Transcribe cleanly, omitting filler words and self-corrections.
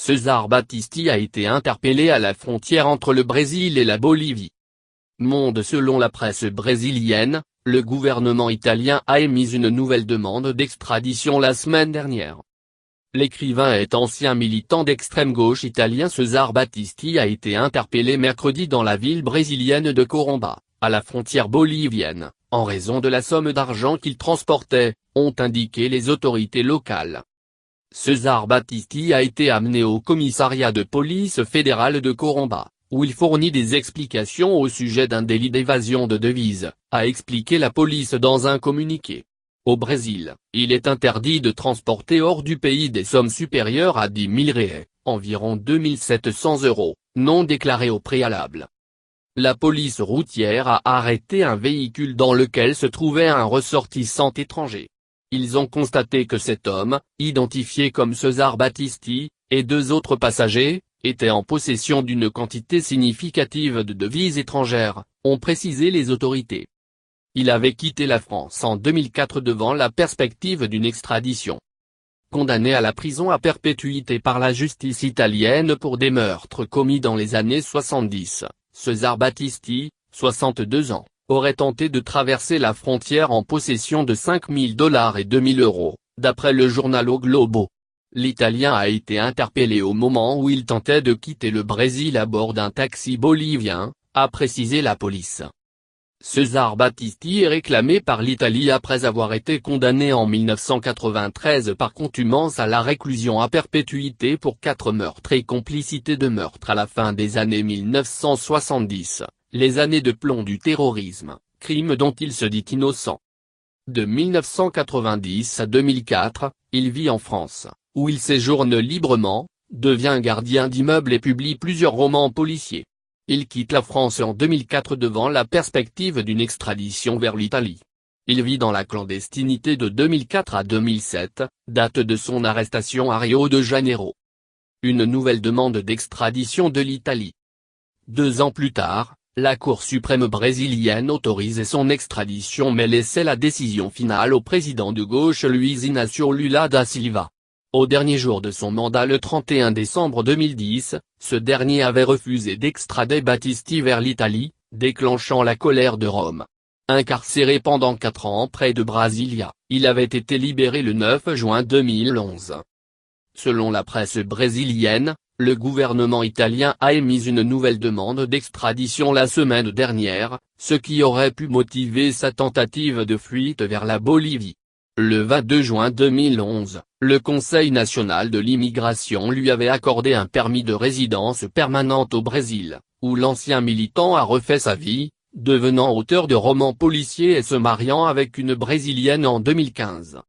César Battisti a été interpellé à la frontière entre le Brésil et la Bolivie. Monde. Selon la presse brésilienne, le gouvernement italien a émis une nouvelle demande d'extradition la semaine dernière. L'écrivain et ancien militant d'extrême gauche italien César Battisti a été interpellé mercredi dans la ville brésilienne de Corumbá, à la frontière bolivienne, en raison de la somme d'argent qu'il transportait, ont indiqué les autorités locales. César Battisti a été amené au commissariat de police fédéral de Corumbá, où il fournit des explications au sujet d'un délit d'évasion de devises, a expliqué la police dans un communiqué. Au Brésil, il est interdit de transporter hors du pays des sommes supérieures à 10 000 réais, environ 2 700 €, non déclarées au préalable. La police routière a arrêté un véhicule dans lequel se trouvait un ressortissant étranger. Ils ont constaté que cet homme, identifié comme César Battisti, et 2 autres passagers, étaient en possession d'une quantité significative de devises étrangères, ont précisé les autorités. Il avait quitté la France en 2004 devant la perspective d'une extradition. Condamné à la prison à perpétuité par la justice italienne pour des meurtres commis dans les années 70, César Battisti, 62 ans, aurait tenté de traverser la frontière en possession de 5 000 $ et 2 000 €, d'après le journal O Globo. L'Italien a été interpellé au moment où il tentait de quitter le Brésil à bord d'un taxi bolivien, a précisé la police. César Battisti est réclamé par l'Italie après avoir été condamné en 1993 par contumace à la réclusion à perpétuité pour 4 meurtres et complicité de meurtre à la fin des années 1970, les années de plomb du terrorisme, crime dont il se dit innocent. De 1990 à 2004, il vit en France, où il séjourne librement, devient gardien d'immeuble et publie plusieurs romans policiers. Il quitte la France en 2004 devant la perspective d'une extradition vers l'Italie. Il vit dans la clandestinité de 2004 à 2007, date de son arrestation à Rio de Janeiro. Une nouvelle demande d'extradition de l'Italie. 2 ans plus tard, la Cour suprême brésilienne autorise son extradition mais laissait la décision finale au président de gauche Luiz Inácio Lula da Silva. Au dernier jour de son mandat le 31 décembre 2010, ce dernier avait refusé d'extrader Battisti vers l'Italie, déclenchant la colère de Rome. Incarcéré pendant 4 ans près de Brasilia, il avait été libéré le 9 juin 2011. Selon la presse brésilienne, le gouvernement italien a émis une nouvelle demande d'extradition la semaine dernière, ce qui aurait pu motiver sa tentative de fuite vers la Bolivie. Le 22 juin 2011, le Conseil national de l'immigration lui avait accordé un permis de résidence permanente au Brésil, où l'ancien militant a refait sa vie, devenant auteur de romans policiers et se mariant avec une Brésilienne en 2015.